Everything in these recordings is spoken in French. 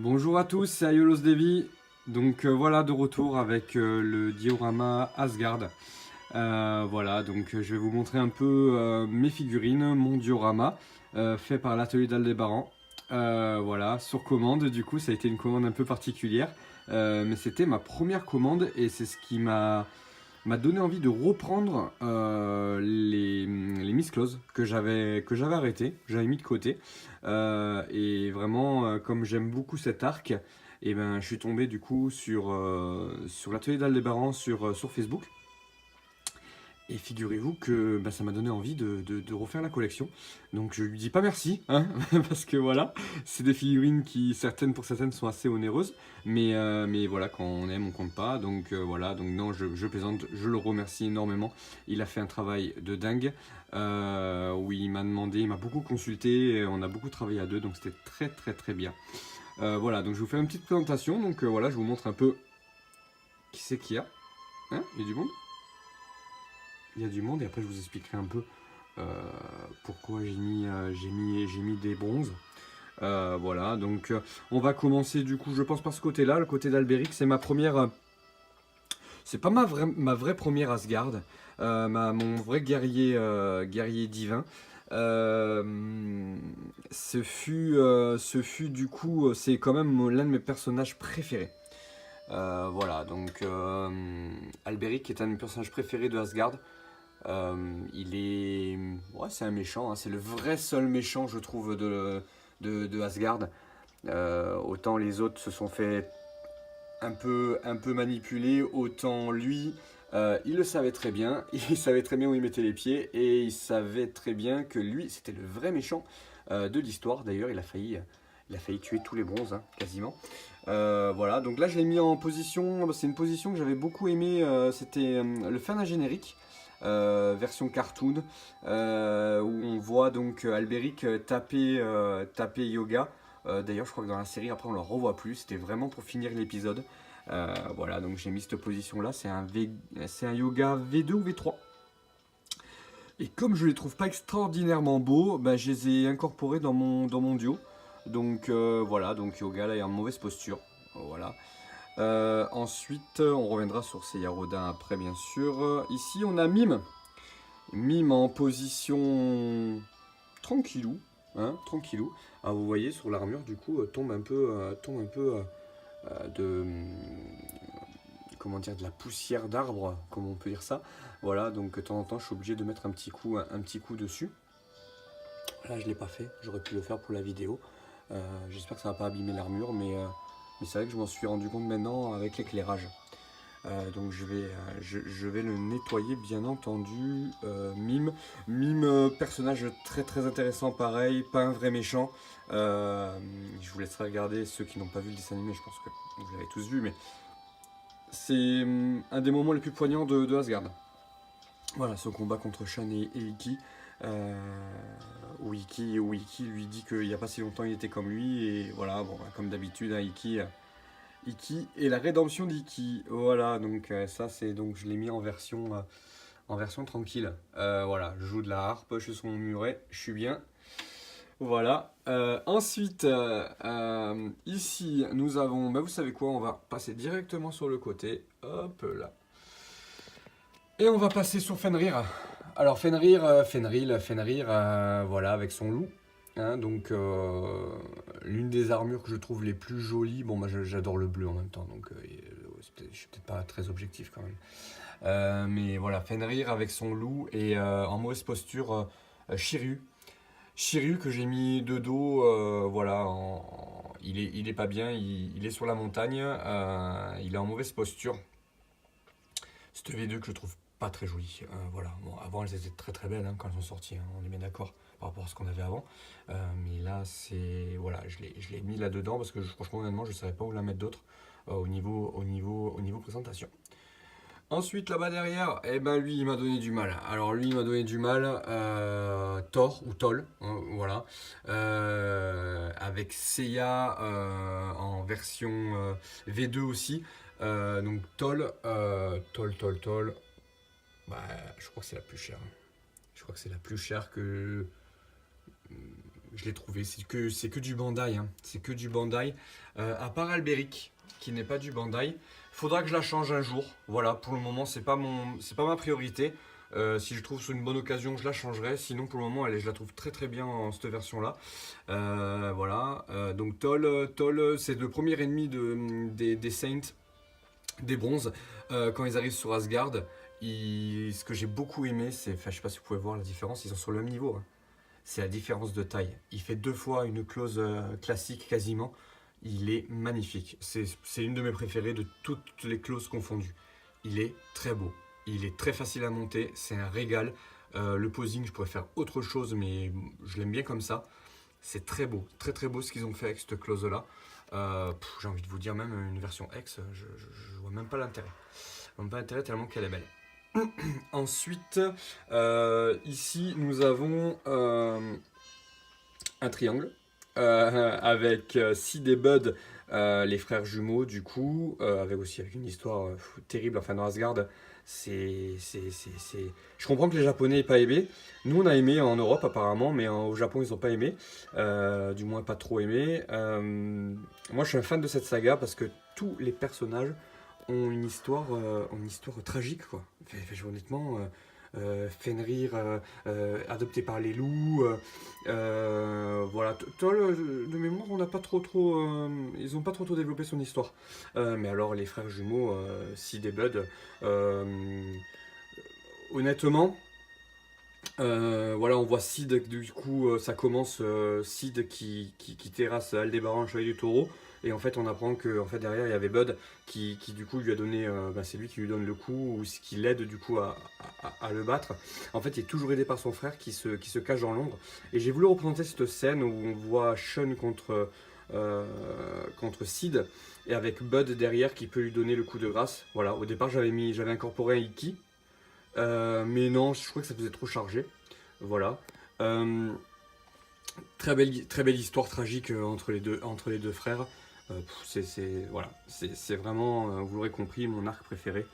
Bonjour à tous, c'est Aiolos Devi. Donc voilà de retour avec le diorama Asgard. Voilà, donc je vais vous montrer un peu mes figurines, mon diorama fait par l'atelier d'Aldébaran. Voilà, sur commande, du coup ça a été une commande un peu particulière. Mais c'était ma première commande et c'est ce qui m'a donné envie de reprendre les Miss Close que j'avais arrêté, que j'avais mis de côté. Et vraiment, comme j'aime beaucoup cet arc, et ben, je suis tombé du coup sur l'atelier d'Aldébaran sur Facebook. Et figurez-vous que bah, ça m'a donné envie de refaire la collection. Donc je lui dis pas merci, hein, parce que voilà, c'est des figurines qui, pour certaines, sont assez onéreuses. Mais voilà, quand on aime, on compte pas. Donc voilà, donc non, je plaisante, je le remercie énormément. Il a fait un travail de dingue. Où il m'a demandé, il m'a beaucoup consulté, on a beaucoup travaillé à deux, donc c'était très très très bien. Voilà, donc je vous fais une petite présentation. Donc voilà, je vous montre un peu qui c'est qu'il y a. Hein, il y a du monde. Il y a du monde et après je vous expliquerai un peu euh, pourquoi j'ai mis des bronzes. Voilà, donc on va commencer du coup, je pense par ce côté-là, le côté d'Albéric, c'est ma première, c'est pas ma vraie première Asgard, mon vrai guerrier divin. Ce fut du coup, c'est quand même l'un de mes personnages préférés. Voilà, donc Alberic est un de mes personnages préférés de Asgard. Il est. Ouais, c'est un méchant, hein. C'est le vrai seul méchant, je trouve, de Asgard. Autant les autres se sont fait un peu manipuler, autant lui, il le savait très bien. Il savait très bien où il mettait les pieds et il savait très bien que lui, c'était le vrai méchant de l'histoire. D'ailleurs, il a failli tuer tous les bronzes, hein, quasiment. Voilà, donc là, je l'ai mis en position. C'est une position que j'avais beaucoup aimée. C'était le fin d'un générique version cartoon, où on voit donc Alberic taper Yoga. D'ailleurs, je crois que dans la série, après, on le revoit plus. C'était vraiment pour finir l'épisode. Voilà, donc j'ai mis cette position-là. C'est un Yoga V2 ou V3. Et comme je les trouve pas extraordinairement beaux, bah, je les ai incorporés dans mon duo. Donc voilà, donc Yoga là est en mauvaise posture. Voilà. Ensuite, on reviendra sur ces Yarodin après, bien sûr. Ici, on a Mime. Mime en position tranquillou, hein, tranquillou. Ah, vous voyez sur l'armure du coup tombe un peu de comment dire de la poussière d'arbre, comme on peut dire ça. Voilà, donc de temps en temps je suis obligé de mettre un petit coup dessus. Là je l'ai pas fait, j'aurais pu le faire pour la vidéo. J'espère que ça va pas abîmer l'armure, mais c'est vrai que je m'en suis rendu compte maintenant avec l'éclairage. Donc je vais le nettoyer bien entendu. Mime, personnage très très intéressant pareil, pas un vrai méchant. Je vous laisserai regarder ceux qui n'ont pas vu le dessin animé, je pense que vous l'avez tous vu, mais c'est un des moments les plus poignants de Asgard. Voilà, ce combat contre Shan et Iki. Où Iki lui dit qu'il n'y a pas si longtemps il était comme lui, et voilà, bon, comme d'habitude, hein, Iki et la rédemption d'Iki. Voilà, donc ça c'est donc je l'ai mis en version tranquille. Voilà, je joue de la harpe, je suis sur mon muret, je suis bien. Voilà. Ensuite, ici nous avons, bah, vous savez quoi, on va passer directement sur le côté. Hop là. Et on va passer sur Fenrir. Alors Fenrir, voilà, avec son loup. Hein, donc l'une des armures que je trouve les plus jolies, bon moi j'adore le bleu en même temps, donc je suis peut-être pas très objectif quand même. Mais voilà, Fenrir avec son loup et en mauvaise posture, Shiryu. Shiryu que j'ai mis de dos, voilà, il est pas bien, il est sur la montagne, il est en mauvaise posture. Cette V2 que je trouve pas très jolie. Voilà. Bon, avant elles étaient très très belles, hein, quand elles sont sorties, hein, on est bien d'accord par rapport à ce qu'on avait avant. Mais là c'est. Voilà, je l'ai mis là-dedans parce que franchement honnêtement je ne savais pas où la mettre d'autre au niveau présentation. Ensuite là-bas derrière, eh ben lui il m'a donné du mal. Alors lui il m'a donné du mal, Thor ou Toll, hein, voilà. Avec Seiya en version V2 aussi. Donc Toll, bah, je crois que c'est la plus chère. Je crois que c'est la plus chère que je l'ai trouvé. C'est que du Bandai, hein. C'est que du Bandai. À part Alberic, qui n'est pas du Bandai. Faudra que je la change un jour. Voilà, pour le moment, c'est pas ma priorité. Si je trouve sur une bonne occasion, je la changerai. Sinon, pour le moment, je la trouve très très bien en cette version-là. Voilà. Donc Toll, c'est le premier ennemi des Saints, des bronzes. Quand ils arrivent sur Asgard, ce que j'ai beaucoup aimé, c'est, enfin, je sais pas si vous pouvez voir la différence, ils sont sur le même niveau, hein. C'est la différence de taille. Il fait 2 fois une clause classique quasiment. Il est magnifique. C'est une de mes préférées de toutes les clauses confondues. Il est très beau. Il est très facile à monter. C'est un régal. Le posing, je pourrais faire autre chose, mais je l'aime bien comme ça. C'est très beau. Très très beau ce qu'ils ont fait avec cette clause-là. J'ai envie de vous dire même une version X, je vois même pas l'intérêt. Je vois même pas l'intérêt tellement qu'elle est belle. Ensuite, ici nous avons un triangle avec Sid et Bud, les frères jumeaux du coup, avec une histoire terrible. Enfin dans Asgard, je comprends que les Japonais n'aient pas aimé. Nous on a aimé en Europe apparemment, mais au Japon ils n'ont pas aimé, du moins pas trop aimé. Moi je suis un fan de cette saga parce que tous les personnages ont une histoire tragique quoi. Honnêtement, Fenrir adopté par les loups, voilà. Toll, de mémoire, on n'a pas trop ils ont pas trop développé son histoire. Mais alors les frères jumeaux, Sid et Bud, honnêtement. Voilà, on voit Sid, du coup, ça commence, Sid qui terrasse Aldébaran, le chevalier du taureau, et en fait, on apprend que en fait, derrière, il y avait Bud qui du coup, lui a donné, c'est lui qui lui donne le coup, ou ce qui l'aide, du coup, à le battre. En fait, il est toujours aidé par son frère qui se cache dans l'ombre. Et j'ai voulu représenter cette scène où on voit Sean contre Sid, et avec Bud derrière qui peut lui donner le coup de grâce. Voilà, au départ, j'avais incorporé un Iki. Mais non, je crois que ça faisait trop chargé. Voilà. Très belle histoire tragique entre les deux frères. Voilà, c'est vraiment, vous l'aurez compris, mon arc préféré.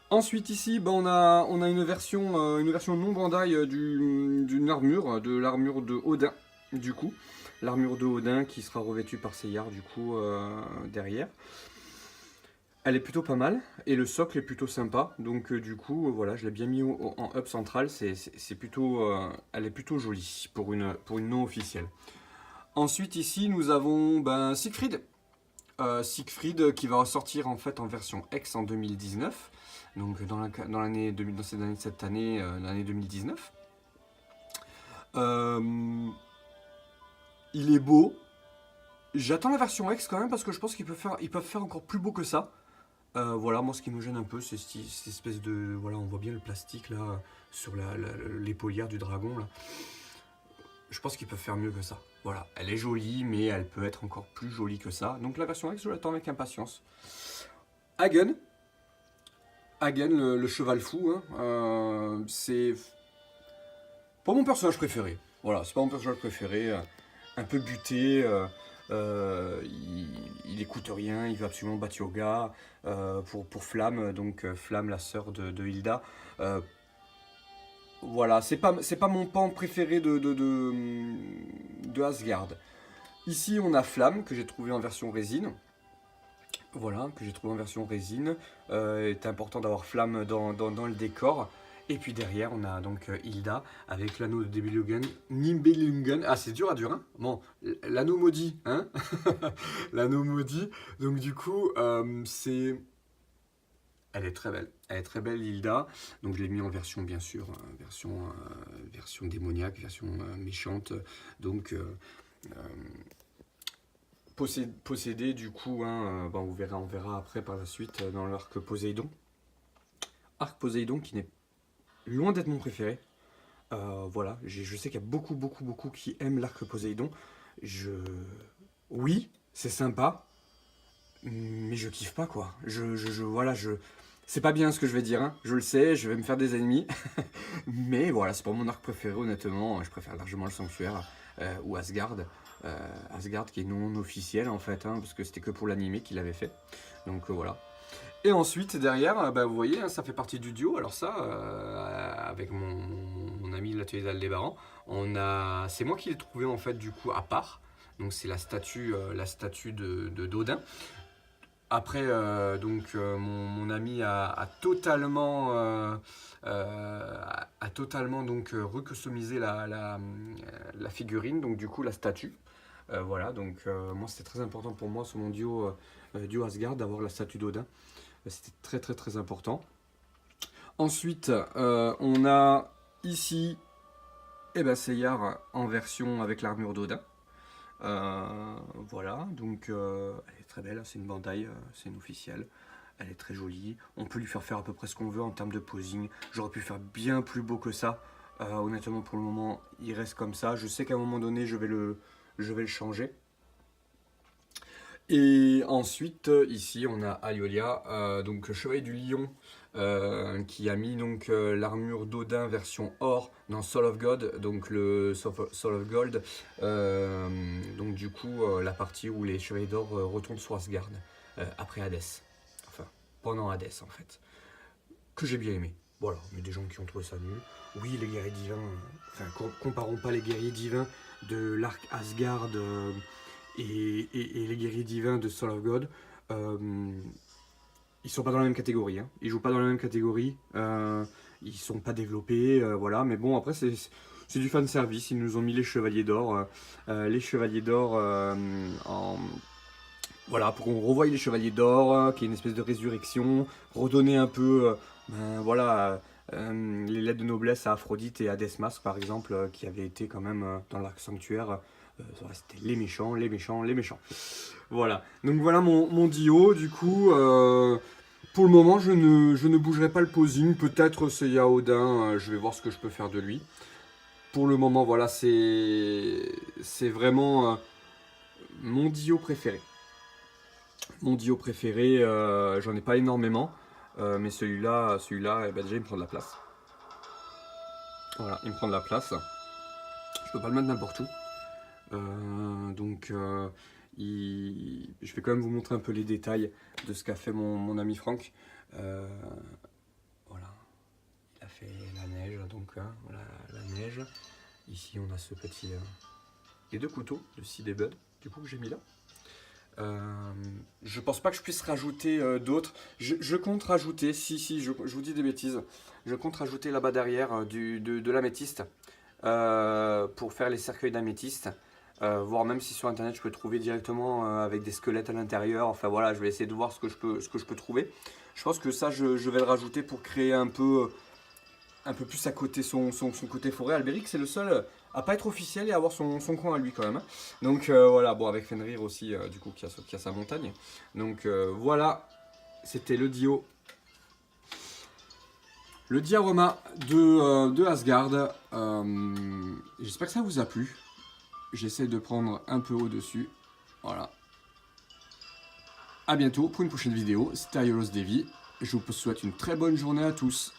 Ensuite ici, on a une version non Bandai d'une armure, de l'armure de Odin, du coup. L'armure de Odin qui sera revêtue par Seyar, du coup, derrière. Elle est plutôt pas mal, et le socle est plutôt sympa, donc du coup, voilà, je l'ai bien mis en hub central, c'est plutôt, elle est plutôt jolie pour une non officielle. Ensuite ici, nous avons Siegfried. Siegfried qui va ressortir en fait en version X en 2019, donc dans l'année 2019. Il est beau. J'attends la version X quand même parce que je pense qu'ils peuvent faire encore plus beau que ça. Voilà, moi ce qui me gêne un peu, c'est cette espèce de... Voilà, on voit bien le plastique là, sur l'épaulière du dragon là. Je pense qu'ils peuvent faire mieux que ça. Voilà, elle est jolie, mais elle peut être encore plus jolie que ça. Donc la version X, je l'attends avec impatience. Hagen, le cheval fou, hein, c'est pas mon personnage préféré. Voilà, c'est pas mon personnage préféré. Un peu buté, il écoute rien, il veut absolument battre Yoga pour Flamme, donc Flamme, la sœur de Hilda. Voilà, c'est pas mon pan préféré de Asgard. Ici, on a Flamme, que j'ai trouvé en version résine. Voilà, que j'ai trouvé en version résine. Il est important d'avoir Flamme dans le décor. Et puis derrière, on a donc Hilda avec l'anneau de Nibelungen. Ah, c'est dur à dire, hein. Bon, l'anneau maudit, hein. L'anneau maudit. Donc du coup, elle est très belle. Elle est très belle, Hilda. Donc je l'ai mis en version, bien sûr, version démoniaque, version méchante. Donc possédée, du coup, hein, on verra après par la suite dans l'arc Poséidon. Arc Poséidon qui n'est loin d'être mon préféré. Voilà, je sais qu'il y a beaucoup qui aiment l'arc Poséidon. Oui, c'est sympa, mais je kiffe pas quoi. Voilà, c'est pas bien ce que je vais dire, hein. Je le sais, je vais me faire des ennemis. Mais voilà, c'est pas mon arc préféré honnêtement. Je préfère largement le Sanctuaire ou Asgard. Asgard qui est non officiel en fait, hein, parce que c'était que pour l'animé qu'il avait fait. Donc voilà. Et ensuite derrière, vous voyez, hein, ça fait partie du duo. Alors ça, avec mon ami de l'atelier d'Aldébaran. C'est moi qui l'ai trouvé en fait du coup à part. Donc c'est la statue d'Odin. Après, mon ami a totalement donc recustomisé la figurine, donc du coup la statue. Voilà, donc moi c'était très important pour moi sur mon duo Asgard d'avoir la statue d'Odin. C'était très très très important. Ensuite, on a ici Seyar en version avec l'armure d'Odin. Voilà, donc elle est très belle, c'est une Bandai, c'est une officielle. Elle est très jolie, on peut lui faire à peu près ce qu'on veut en termes de posing. J'aurais pu faire bien plus beau que ça. Honnêtement, pour le moment, il reste comme ça. Je sais qu'à un moment donné, je vais le changer. Et ensuite, ici, on a Aliolia, donc chevalier du lion, qui a mis donc l'armure d'Odin version or dans Soul of God, donc le Soul of Gold. Donc du coup, la partie où les chevaliers d'or retournent sur Asgard, après Hadès. Enfin, pendant Hadès en fait. Que j'ai bien aimé. Voilà, il y a des gens qui ont trouvé ça nul. Oui, les guerriers divins, enfin, comparons pas les guerriers divins de l'arc Asgard et les guerriers divins de Soul of God. Ils sont pas dans la même catégorie, hein. Ils jouent pas dans la même catégorie, ils sont pas développés, voilà, mais bon, après c'est du fan service. Ils nous ont mis les chevaliers d'or, voilà, pour qu'on revoie les chevaliers d'or, qu'il y ait une espèce de résurrection, redonner un peu, voilà, les lettres de noblesse à Aphrodite et à Desmas par exemple, qui avaient été quand même dans l'arc sanctuaire. C'était les méchants, les méchants, les méchants. Voilà, donc voilà mon Dio, du coup, pour le moment je ne bougerai pas le posing, peut-être Seiya Odin, je vais voir ce que je peux faire de lui. Pour le moment, voilà, c'est vraiment mon Dio préféré. Mon Dio préféré, j'en ai pas énormément, mais celui-là, déjà il me prend de la place. Voilà, il me prend de la place. Je peux pas le mettre n'importe où. Je vais quand même vous montrer un peu les détails de ce qu'a fait mon ami Franck. Voilà, il a fait la neige, donc voilà la neige. Ici on a ce petit, les deux couteaux de Seeded, du coup que j'ai mis là. Je pense pas que je puisse rajouter d'autres. Je compte rajouter, si, je vous dis des bêtises. Je compte rajouter là-bas derrière de l'améthyste pour faire les cercueils d'améthyste. Voire même si sur internet je peux trouver directement avec des squelettes à l'intérieur. Enfin voilà, je vais essayer de voir ce que je peux trouver. Je pense que ça je vais le rajouter pour créer un peu plus à côté son côté forêt. Albéric c'est le seul à pas être officiel et à avoir son coin à lui quand même. Donc voilà, bon avec Fenrir aussi du coup qui a sa montagne. Donc voilà, c'était le Dio. Le diorama de Asgard. J'espère que ça vous a plu. J'essaie de prendre un peu au-dessus. Voilà. A bientôt pour une prochaine vidéo. C'était Aiolos Devi. Je vous souhaite une très bonne journée à tous.